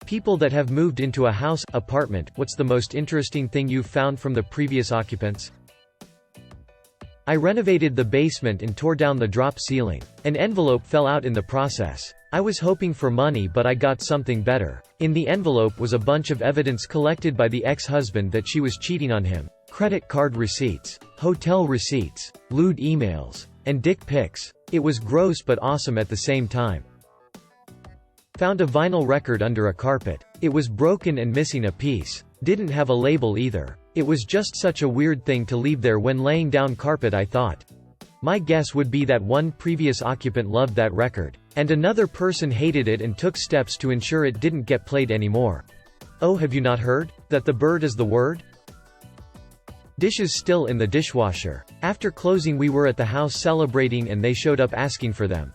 People that have moved into a house, apartment, what's the most interesting thing you've found from the previous occupants? I renovated the basement and tore down the drop ceiling. An envelope fell out in the process. I was hoping for money, but I got something better. In the envelope was a bunch of evidence collected by the ex-husband that she was cheating on him. Credit card receipts, hotel receipts, lewd emails, and dick pics. It was gross but awesome at the same time. Found a vinyl record under a carpet. It was broken and missing a piece. Didn't have a label either. It was just such a weird thing to leave there when laying down carpet, I thought. My guess would be that one previous occupant loved that record, and another person hated it and took steps to ensure it didn't get played anymore. Oh, have you not heard? That the bird is the word? Dishes still in the dishwasher. After closing we were at the house celebrating and they showed up asking for them.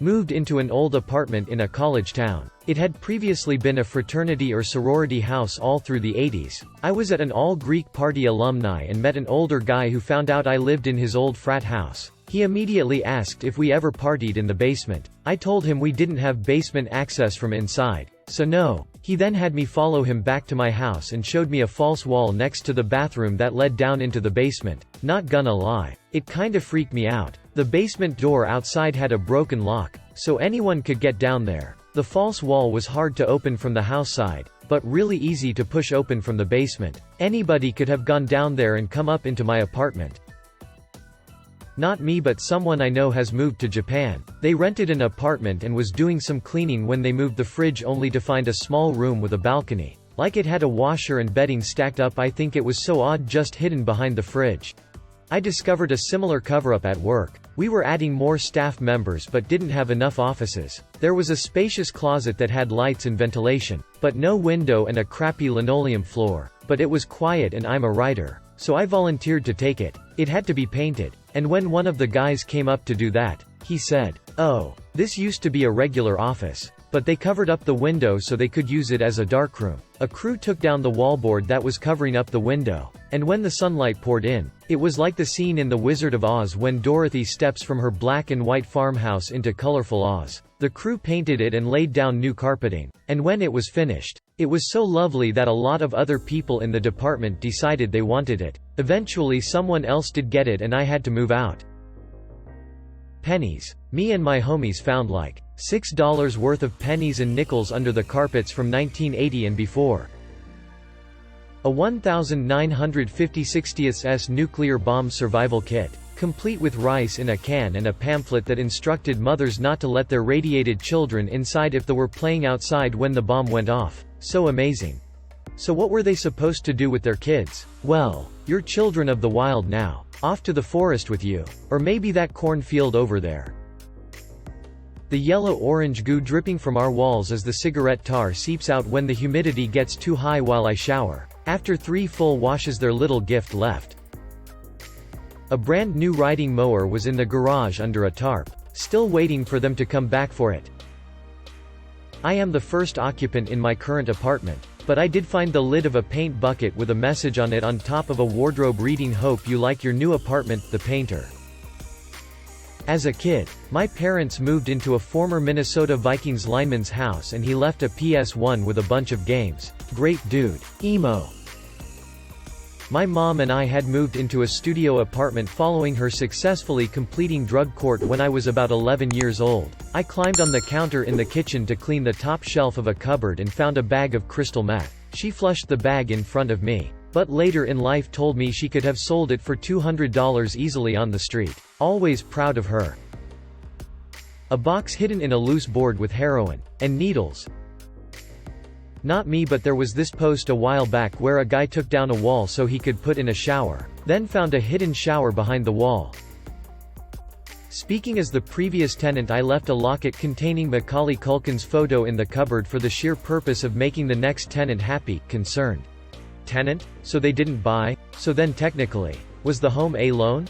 Moved into an old apartment in a college town. It had previously been a fraternity or sorority house all through the 80s. I was at an all-Greek party alumni and met an older guy who found out I lived in his old frat house. He immediately asked if we ever partied in the basement. I told him we didn't have basement access from inside, so no. He then had me follow him back to my house and showed me a false wall next to the bathroom that led down into the basement. Not gonna lie. It kinda freaked me out. The basement door outside had a broken lock, so anyone could get down there. The false wall was hard to open from the house side, but really easy to push open from the basement. Anybody could have gone down there and come up into my apartment. Not me, but someone I know has moved to Japan. They rented an apartment and was doing some cleaning when they moved the fridge only to find a small room with a balcony. Like it had a washer and bedding stacked up. I think it was so odd, just hidden behind the fridge. I discovered a similar cover-up at work. We were adding more staff members but didn't have enough offices. There was a spacious closet that had lights and ventilation, but no window and a crappy linoleum floor. But it was quiet and I'm a writer, so I volunteered to take it. It had to be painted. And when one of the guys came up to do that, he said, "Oh, this used to be a regular office, but they covered up the window so they could use it as a darkroom." A crew took down the wallboard that was covering up the window, and when the sunlight poured in, it was like the scene in The Wizard of Oz when Dorothy steps from her black and white farmhouse into colorful Oz. The crew painted it and laid down new carpeting, and when it was finished, it was so lovely that a lot of other people in the department decided they wanted it. Eventually someone else did get it and I had to move out. Pennies. Me and my homies found like $6 worth of pennies and nickels under the carpets from 1980 and before. A 1950 nuclear bomb survival kit, complete with rice in a can and a pamphlet that instructed mothers not to let their radiated children inside if they were playing outside when the bomb went off. So amazing. So what were they supposed to do with their kids? Well, you're children of the wild now. Off to the forest with you. Or maybe that cornfield over there. The yellow-orange goo dripping from our walls as the cigarette tar seeps out when the humidity gets too high while I shower. After 3 full washes, their little gift left. A brand new riding mower was in the garage under a tarp. Still waiting for them to come back for it. I am the first occupant in my current apartment, but I did find the lid of a paint bucket with a message on it on top of a wardrobe reading, "Hope you like your new apartment, the painter." As a kid, my parents moved into a former Minnesota Vikings lineman's house and he left a PS1 with a bunch of games. Great dude. Emo. My mom and I had moved into a studio apartment following her successfully completing drug court when I was about 11 years old. I climbed on the counter in the kitchen to clean the top shelf of a cupboard and found a bag of crystal meth. She flushed the bag in front of me, but later in life told me she could have sold it for $200 easily on the street. Always proud of her. A box hidden in a loose board with heroin and needles. Not me, but there was this post a while back where a guy took down a wall so he could put in a shower, then found a hidden shower behind the wall. Speaking as the previous tenant, I left a locket containing Macaulay Culkin's photo in the cupboard for the sheer purpose of making the next tenant happy. Concerned tenant? So they didn't buy? So then technically, was the home a loan?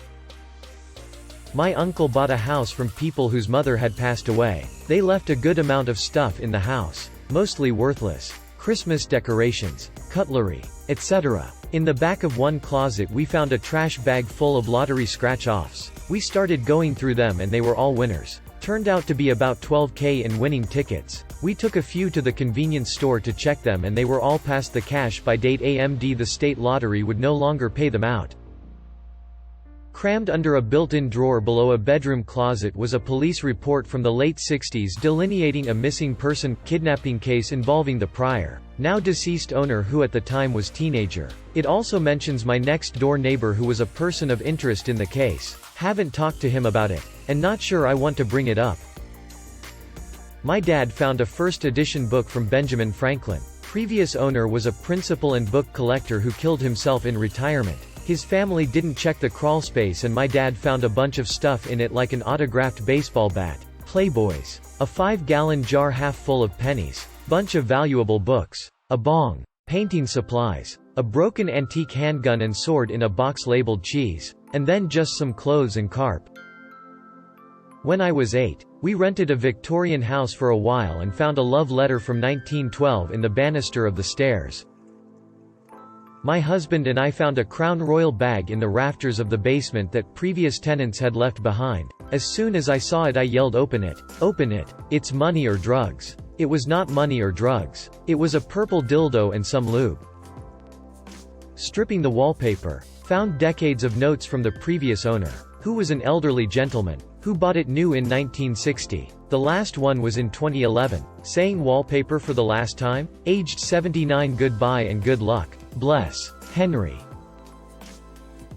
My uncle bought a house from people whose mother had passed away. They left a good amount of stuff in the house. Mostly worthless. Christmas decorations, cutlery, etc. In the back of one closet we found a trash bag full of lottery scratch-offs. We started going through them and they were all winners. Turned out to be about $12K in winning tickets. We took a few to the convenience store to check them and they were all past the cash by date. AMD the state lottery would no longer pay them out. Crammed under a built-in drawer below a bedroom closet was a police report from the late 60s delineating a missing person, kidnapping case involving the prior, now deceased owner who at the time was teenager. It also mentions my next-door neighbor who was a person of interest in the case. Haven't talked to him about it, and not sure I want to bring it up. My dad found a first edition book from Benjamin Franklin. Previous owner was a principal and book collector who killed himself in retirement. His family didn't check the crawl space and my dad found a bunch of stuff in it like an autographed baseball bat, Playboys, a 5-gallon jar half full of pennies, bunch of valuable books, a bong, painting supplies, a broken antique handgun and sword in a box labeled cheese, and then just some clothes and carp. When I was 8, we rented a Victorian house for a while and found a love letter from 1912 in the banister of the stairs. My husband and I found a Crown Royal bag in the rafters of the basement that previous tenants had left behind. As soon as I saw it I yelled, "Open it! Open it! It's money or drugs!" It was not money or drugs. It was a purple dildo and some lube. Stripping the wallpaper. Found decades of notes from the previous owner, who was an elderly gentleman, who bought it new in 1960. The last one was in 2011, saying wallpaper for the last time, aged 79 goodbye and good luck. Bless. Henry.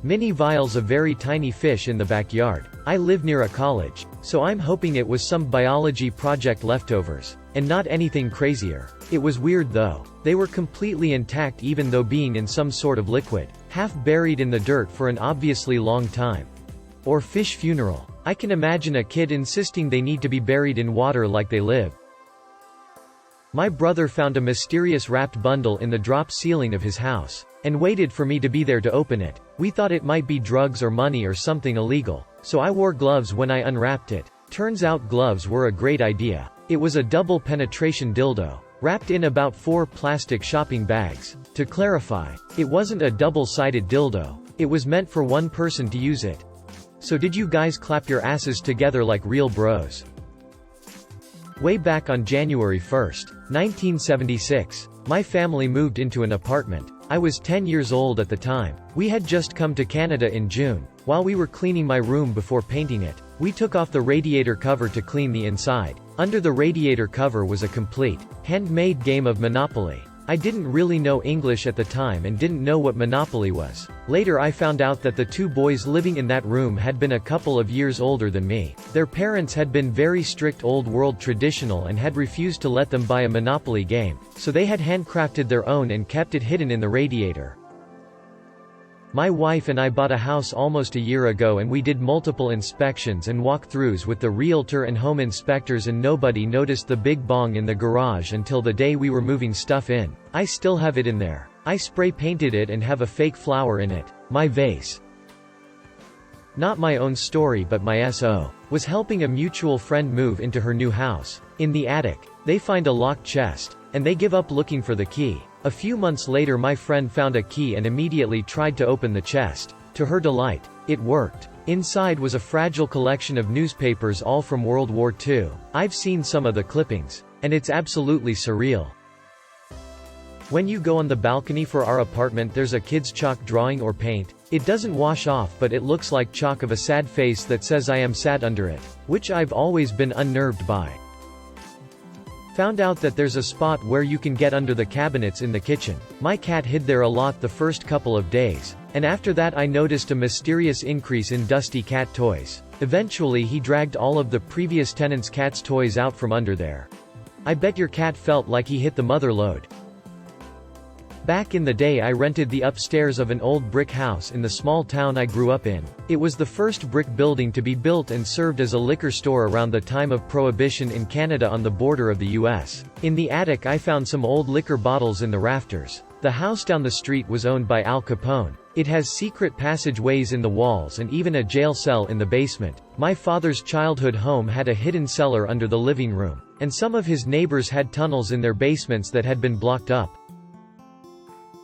Mini vials of very tiny fish in the backyard. I live near a college, so I'm hoping it was some biology project leftovers, and not anything crazier. It was weird though. They were completely intact even though being in some sort of liquid, half buried in the dirt for an obviously long time. Or fish funeral. I can imagine a kid insisting they need to be buried in water like they live. My brother found a mysterious wrapped bundle in the drop ceiling of his house, and waited for me to be there to open it. We thought it might be drugs or money or something illegal, so I wore gloves when I unwrapped it. Turns out gloves were a great idea. It was a double penetration dildo, wrapped in about 4 plastic shopping bags. To clarify, it wasn't a double-sided dildo. It was meant for one person to use it. So did you guys clap your asses together like real bros? Way back on January 1st, 1976, my family moved into an apartment. I was 10 years old at the time. We had just come to Canada in June. While we were cleaning my room before painting it, we took off the radiator cover to clean the inside. Under the radiator cover was a complete, handmade game of Monopoly. I didn't really know English at the time and didn't know what Monopoly was. Later I found out that the 2 boys living in that room had been a couple of years older than me. Their parents had been very strict old-world traditional and had refused to let them buy a Monopoly game, so they had handcrafted their own and kept it hidden in the radiator. My wife and I bought a house almost a year ago and we did multiple inspections and walkthroughs with the realtor and home inspectors and nobody noticed the big bong in the garage until the day we were moving stuff in. I still have it in there. I spray painted it and have a fake flower in it. My vase. Not my own story but my S.O. was helping a mutual friend move into her new house. In the attic, they find a locked chest, and they give up looking for the key. A few months later my friend found a key and immediately tried to open the chest. To her delight, it worked. Inside was a fragile collection of newspapers all from World War II. I've seen some of the clippings, and it's absolutely surreal. When you go on the balcony for our apartment there's a kid's chalk drawing or paint. It doesn't wash off but it looks like chalk of a sad face that says I am sad under it, which I've always been unnerved by. Found out that there's a spot where you can get under the cabinets in the kitchen. My cat hid there a lot the first couple of days, and after that I noticed a mysterious increase in dusty cat toys. Eventually he dragged all of the previous tenants' cat's toys out from under there. I bet your cat felt like he hit the mother lode. Back in the day I rented the upstairs of an old brick house in the small town I grew up in. It was the first brick building to be built and served as a liquor store around the time of Prohibition in Canada on the border of the US. In the attic I found some old liquor bottles in the rafters. The house down the street was owned by Al Capone. It has secret passageways in the walls and even a jail cell in the basement. My father's childhood home had a hidden cellar under the living room, and some of his neighbors had tunnels in their basements that had been blocked up.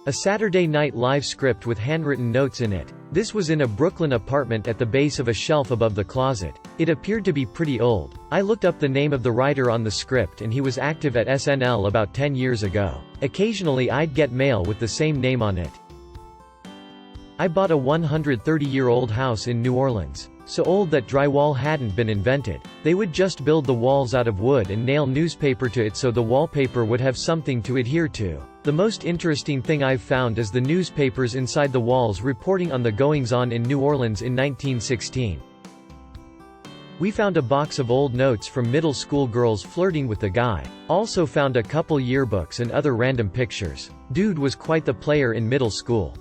A Saturday Night Live script with handwritten notes in it. This was in a Brooklyn apartment at the base of a shelf above the closet. It appeared to be pretty old. I looked up the name of the writer on the script and he was active at SNL about 10 years ago. Occasionally I'd get mail with the same name on it. I bought a 130-year-old house in New Orleans. So old that drywall hadn't been invented. They would just build the walls out of wood and nail newspaper to it so the wallpaper would have something to adhere to. The most interesting thing I've found is the newspapers inside the walls reporting on the goings-on in New Orleans in 1916. We found a box of old notes from middle school girls flirting with the guy. Also found a couple yearbooks and other random pictures. Dude was quite the player in middle school.